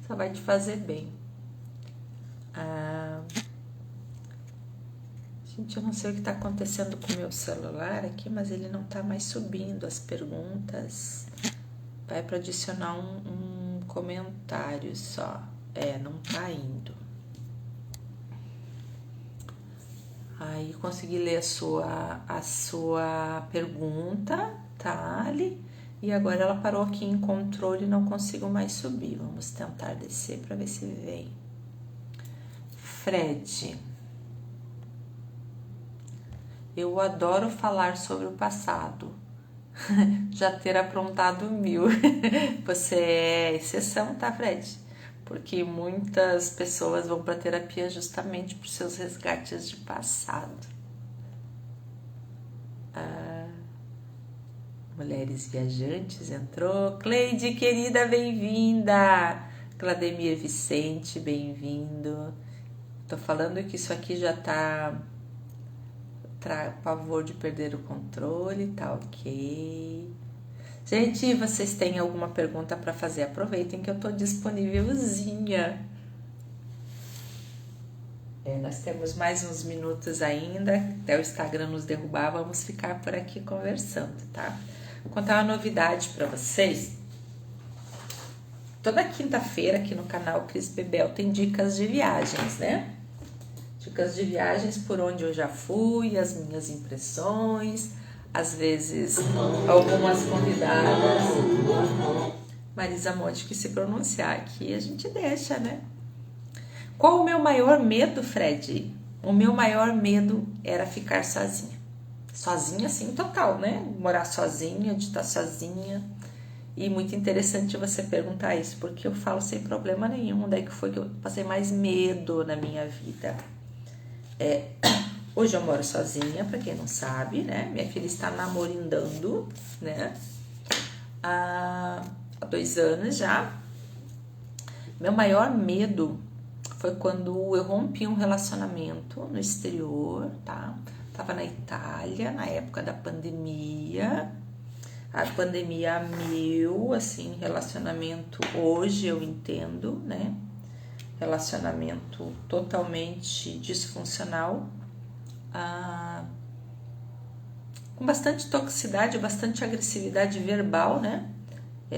Só vai te fazer bem. Gente, eu não sei o que está acontecendo com o meu celular aqui, mas ele não está mais subindo as perguntas. Vai para adicionar um comentário só. Não está indo. Aí consegui ler a sua pergunta, tá, Ali? E agora ela parou aqui em controle e não consigo mais subir. Vamos tentar descer para ver se vem. Fred, eu adoro falar sobre o passado, já ter aprontado 1000. Você é exceção, tá, Fred? Porque muitas pessoas vão para terapia justamente por seus resgates de passado. Mulheres Viajantes entrou. Cleide, querida, bem-vinda. Clademir Vicente, bem-vindo. Tô falando que isso aqui já tá pavor de perder o controle, tá ok. Gente, vocês têm alguma pergunta para fazer? Aproveitem que eu tô disponívelzinha. Nós temos mais uns minutos ainda, até o Instagram nos derrubar, vamos ficar por aqui conversando, tá? Vou contar uma novidade para vocês. Toda quinta-feira aqui no canal Cris Bebel tem dicas de viagens, né? Dicas de viagens por onde eu já fui, as minhas impressões, às vezes algumas convidadas. Marisa Monte, que se pronunciar aqui a gente deixa, né? Qual o meu maior medo, Fred? O meu maior medo era ficar sozinha. Sozinha, assim, total, né? Morar sozinha, de estar sozinha. E muito interessante você perguntar isso, porque eu falo sem problema nenhum. Onde é que foi que eu passei mais medo na minha vida? Hoje eu moro sozinha, pra quem não sabe, né? Minha filha está namorindando, né? Há 2 anos já. Meu maior medo foi quando eu rompi um relacionamento no exterior, tá? Tava na Itália, na época da pandemia. A pandemia a 1000, assim, relacionamento hoje eu entendo, né? Relacionamento totalmente disfuncional, com bastante toxicidade, bastante agressividade verbal, né?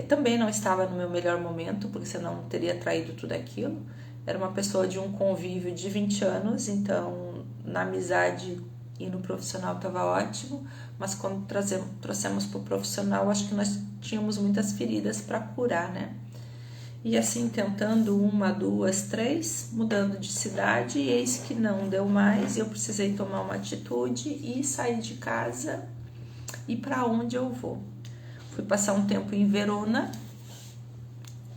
Também não estava no meu melhor momento, porque senão não teria traído tudo aquilo. Era uma pessoa de um convívio de 20 anos, então na amizade e no profissional estava ótimo, mas quando trouxemos para o profissional, acho que nós tínhamos muitas feridas para curar, né? E assim tentando uma, duas, três, mudando de cidade, e eis que não deu mais, eu precisei tomar uma atitude e sair de casa. E para onde eu vou? Fui passar um tempo em Verona.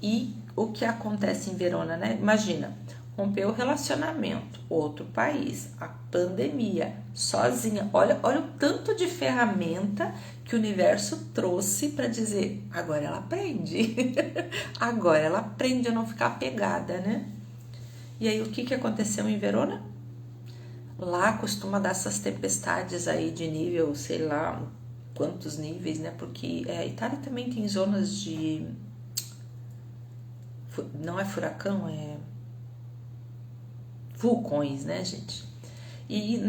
E o que acontece em Verona, né? Imagina, rompeu o relacionamento, outro país, a pandemia, sozinha. Olha o tanto de ferramenta que o universo trouxe para dizer, agora ela aprende. Agora ela aprende a não ficar apegada, né? E aí o que aconteceu em Verona? Lá costuma dar essas tempestades aí de nível, sei lá, quantos níveis, né? Porque a Itália também tem zonas de... Não é furacão, é vulcões, né, gente? E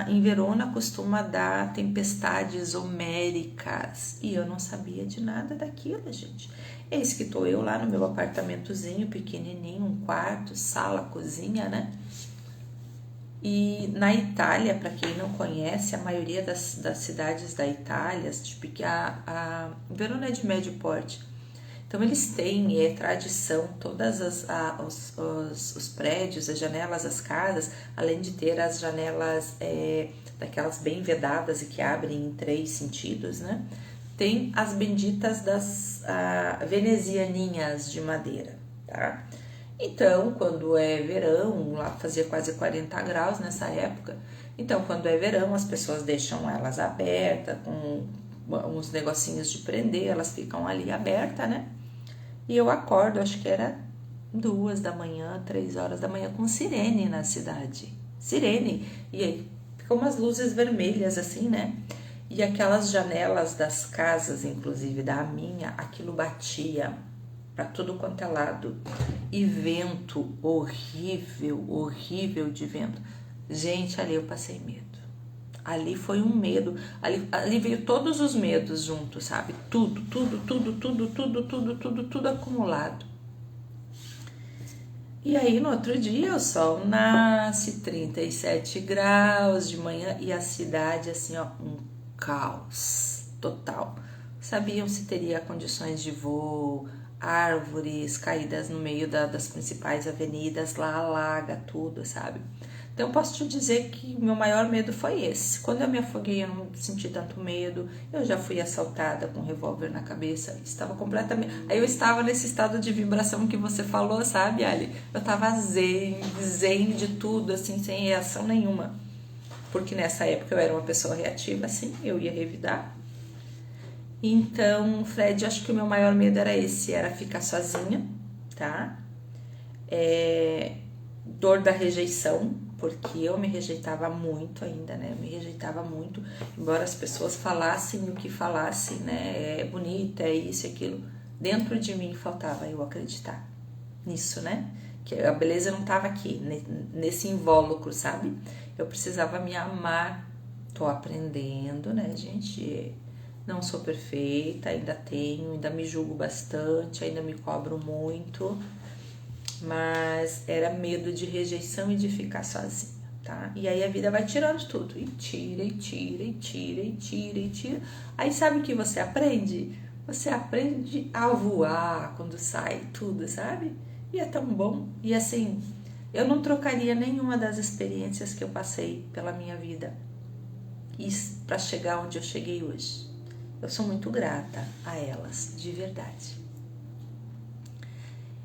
em Verona costuma dar tempestades homéricas. E eu não sabia de nada daquilo, gente. Eis que estou eu lá no meu apartamentozinho, pequenininho, um quarto, sala, cozinha, né? E na Itália, para quem não conhece, a maioria das cidades da Itália, tipo, a Verona é de médio porte. Então eles têm tradição, todas os prédios, as janelas, as casas, além de ter as janelas daquelas bem vedadas e que abrem em 3 sentidos, né? Tem as benditas das venezianinhas de madeira, tá? Então, quando é verão, lá fazia quase 40 graus nessa época, então quando é verão as pessoas deixam elas abertas, com uns negocinhos de prender, elas ficam ali abertas, né? E eu acordo, acho que era 2 da manhã, 3 horas da manhã, com sirene na cidade. Sirene. E aí ficam umas luzes vermelhas assim, né? E aquelas janelas das casas, inclusive da minha, aquilo batia para tudo quanto é lado. E vento horrível, horrível de vento. Gente, ali eu passei medo. Ali foi um medo, ali veio todos os medos juntos, sabe? Tudo acumulado. E aí no outro dia o sol nasce, 37 graus de manhã e a cidade assim, ó, um caos total. Sabiam se teria condições de voo, árvores caídas no meio das principais avenidas, lá alaga tudo, sabe? Então, eu posso te dizer que o meu maior medo foi esse. Quando eu me afoguei, eu não senti tanto medo. Eu já fui assaltada com um revólver na cabeça. Estava completamente... Aí eu estava nesse estado de vibração que você falou, sabe, Ali? Eu estava zen de tudo, assim, sem reação nenhuma. Porque nessa época eu era uma pessoa reativa, assim, eu ia revidar. Então, Fred, acho que o meu maior medo era esse, era ficar sozinha, tá? Dor da rejeição, porque eu me rejeitava muito ainda, né? Eu me rejeitava muito, embora as pessoas falassem o que falassem, né? É bonita, é isso e aquilo. Dentro de mim faltava eu acreditar nisso, né? Que a beleza não estava aqui, nesse invólucro, sabe? Eu precisava me amar. Tô aprendendo, né, gente? Não sou perfeita, ainda me julgo bastante, ainda me cobro muito. Mas era medo de rejeição e de ficar sozinha, tá? E aí a vida vai tirando tudo, e tira, e tira, e tira, e tira, e tira. Aí sabe o que você aprende? Você aprende a voar quando sai tudo, sabe? E é tão bom. E assim, eu não trocaria nenhuma das experiências que eu passei pela minha vida para chegar onde eu cheguei hoje. Eu sou muito grata a elas, de verdade.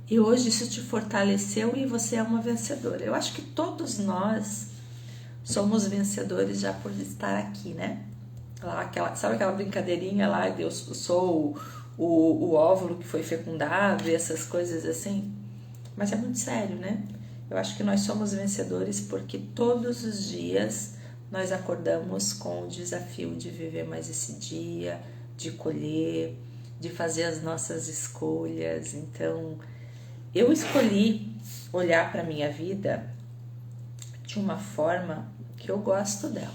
E hoje isso te fortaleceu e você é uma vencedora. Eu acho que todos nós somos vencedores já por estar aqui, né? Sabe aquela brincadeirinha lá, eu sou o óvulo que foi fecundado e essas coisas assim? Mas é muito sério, né? Eu acho que nós somos vencedores porque todos os dias nós acordamos com o desafio de viver mais esse dia, de colher, de fazer as nossas escolhas. Então, eu escolhi olhar para a minha vida de uma forma que eu gosto dela.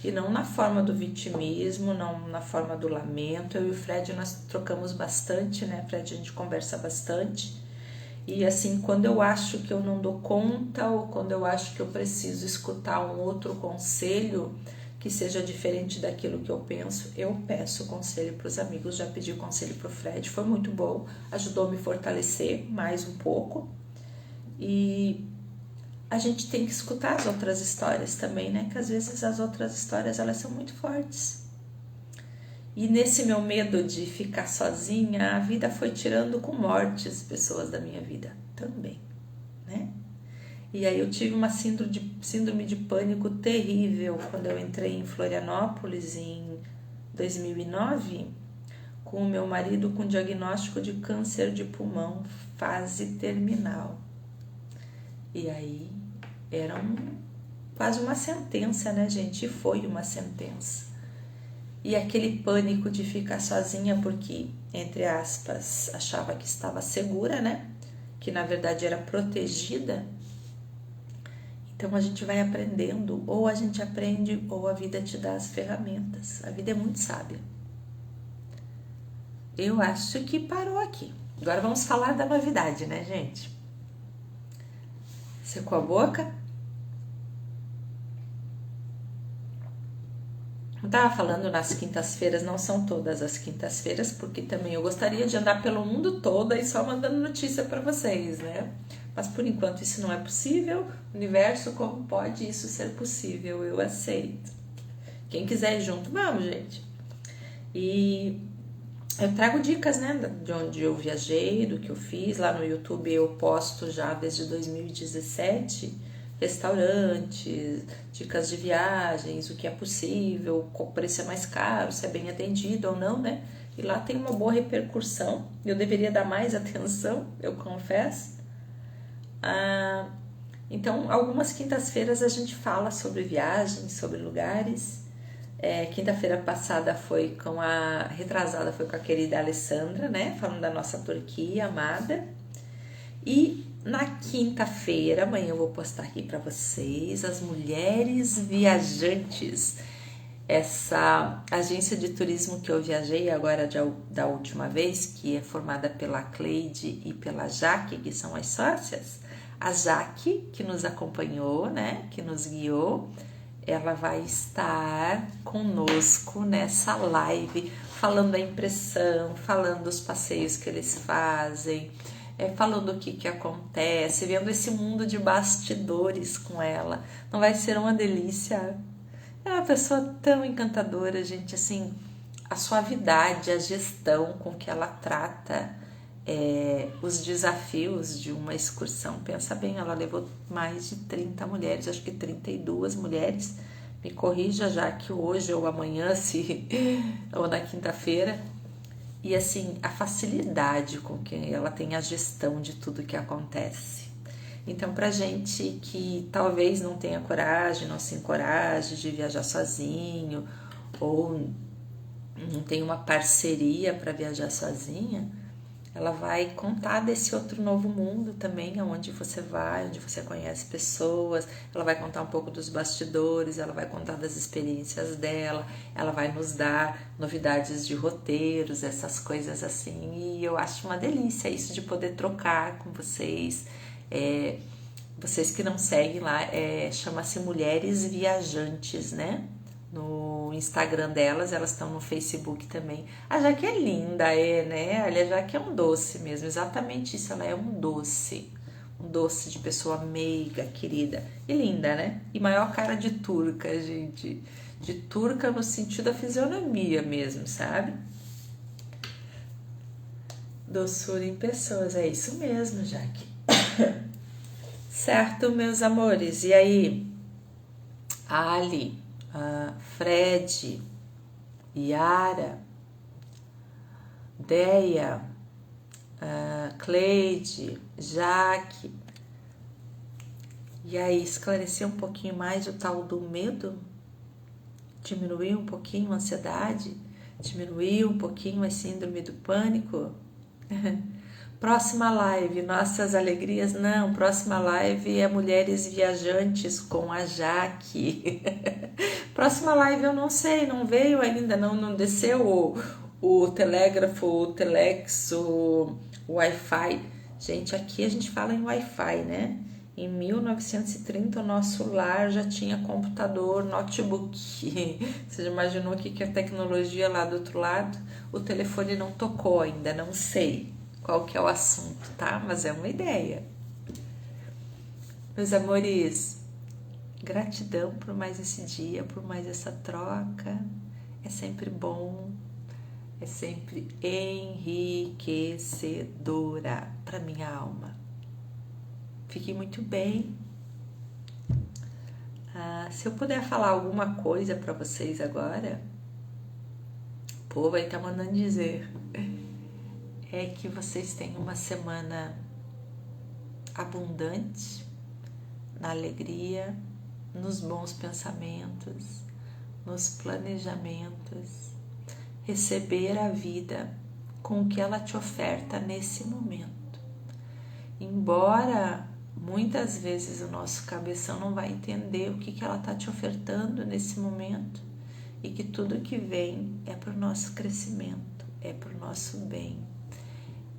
E não na forma do vitimismo, não na forma do lamento. Eu e o Fred, nós trocamos bastante, né, Fred? A gente conversa bastante. E assim, quando eu acho que eu não dou conta ou quando eu acho que eu preciso escutar um outro conselho, que seja diferente daquilo que eu penso, eu peço conselho para os amigos. Já pedi conselho para o Fred, foi muito bom, ajudou a me fortalecer mais um pouco. E a gente tem que escutar as outras histórias também, né? Que às vezes as outras histórias, elas são muito fortes. E nesse meu medo de ficar sozinha, a vida foi tirando com mortes pessoas da minha vida também, né? E aí eu tive uma síndrome de pânico terrível quando eu entrei em Florianópolis em 2009, com o meu marido com diagnóstico de câncer de pulmão, fase terminal. E aí era quase uma sentença, né, gente? E foi uma sentença. E aquele pânico de ficar sozinha porque, entre aspas, achava que estava segura, né? Que na verdade era protegida. Então a gente vai aprendendo, ou a gente aprende, ou a vida te dá as ferramentas. A vida é muito sábia. Eu acho que parou aqui. Agora vamos falar da novidade, né, gente? Secou a boca? Eu tava falando nas quintas-feiras, não são todas as quintas-feiras, porque também eu gostaria de andar pelo mundo todo e só mandando notícia para vocês, né? Mas por enquanto isso não é possível. Universo, como pode isso ser possível? Eu aceito. Quem quiser ir junto, vamos, gente. E eu trago dicas, né, de onde eu viajei, do que eu fiz. Lá no YouTube eu posto já desde 2017 restaurantes, dicas de viagens, o que é possível, qual preço é mais caro, se é bem atendido ou não, né? E lá tem uma boa repercussão. Eu deveria dar mais atenção, eu confesso. Então, algumas quintas-feiras a gente fala sobre viagens, sobre lugares. Quinta-feira passada foi retrasada foi com a querida Alessandra, né? Falando da nossa Turquia amada. E na quinta-feira, amanhã eu vou postar aqui para vocês as mulheres viajantes. Essa agência de turismo que eu viajei agora da última vez, que é formada pela Cleide e pela Jaque, que são as sócias. A Jaque, que nos acompanhou, né? Que nos guiou. Ela vai estar conosco nessa live, falando da impressão, falando dos passeios que eles fazem, falando o que acontece, vendo esse mundo de bastidores com ela. Não vai ser uma delícia? É uma pessoa tão encantadora, gente, assim, a suavidade, a gestão com que ela trata os desafios de uma excursão. Pensa bem, ela levou mais de 30 mulheres, acho que 32 mulheres, me corrija já que hoje ou amanhã, ou na quinta-feira. E assim, a facilidade com que ela tem a gestão de tudo que acontece. Então, pra gente que talvez não tenha coragem, não se encoraje de viajar sozinho, ou não tem uma parceria para viajar sozinha, ela vai contar desse outro novo mundo também, aonde você vai, onde você conhece pessoas. Ela vai contar um pouco dos bastidores, ela vai contar das experiências dela, ela vai nos dar novidades de roteiros, essas coisas assim. E eu acho uma delícia isso de poder trocar com vocês. Vocês que não seguem lá, chama-se Mulheres Viajantes, né? No Instagram delas, elas estão no Facebook também. A Jaque é linda, né? A Jaque é um doce mesmo, exatamente isso, ela é um doce de pessoa meiga, querida e linda, né? E maior cara de turca, gente, de turca no sentido da fisionomia mesmo, sabe? Doçura em pessoas, é isso mesmo, Jaque. Certo, meus amores, e aí? Ali, Fred, Yara, Deia, Cleide, Jaque. E aí, esclarecer um pouquinho mais o tal do medo? Diminuir um pouquinho a ansiedade? Diminuir um pouquinho a síndrome do pânico? Próxima live, nossas alegrias? Não, próxima live é Mulheres Viajantes com a Jaque. Próxima live eu não sei, não veio ainda, não desceu o telégrafo, o telex, o Wi-Fi. Gente, aqui a gente fala em Wi-Fi, né? Em 1930 o nosso lar já tinha computador, notebook. Você já imaginou o que é tecnologia lá do outro lado? O telefone não tocou ainda, não sei qual que é o assunto, tá? Mas é uma ideia. Meus amores, gratidão por mais esse dia, por mais essa troca. É sempre bom, é sempre enriquecedora para minha alma. Fiquem muito bem. Se eu puder falar alguma coisa para vocês agora, pô, vai estar mandando dizer, é que vocês tenham uma semana abundante na alegria, nos bons pensamentos, nos planejamentos, receber a vida com o que ela te oferta nesse momento. Embora muitas vezes o nosso cabeção não vai entender o que ela está te ofertando nesse momento e que tudo que vem é para o nosso crescimento, é para o nosso bem,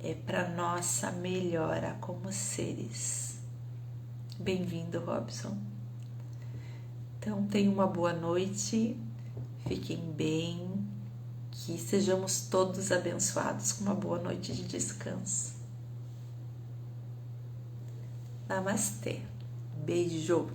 é para nossa melhora como seres. Bem-vindo, Robson. Então, tenham uma boa noite, fiquem bem, que sejamos todos abençoados com uma boa noite de descanso. Namastê. Beijo.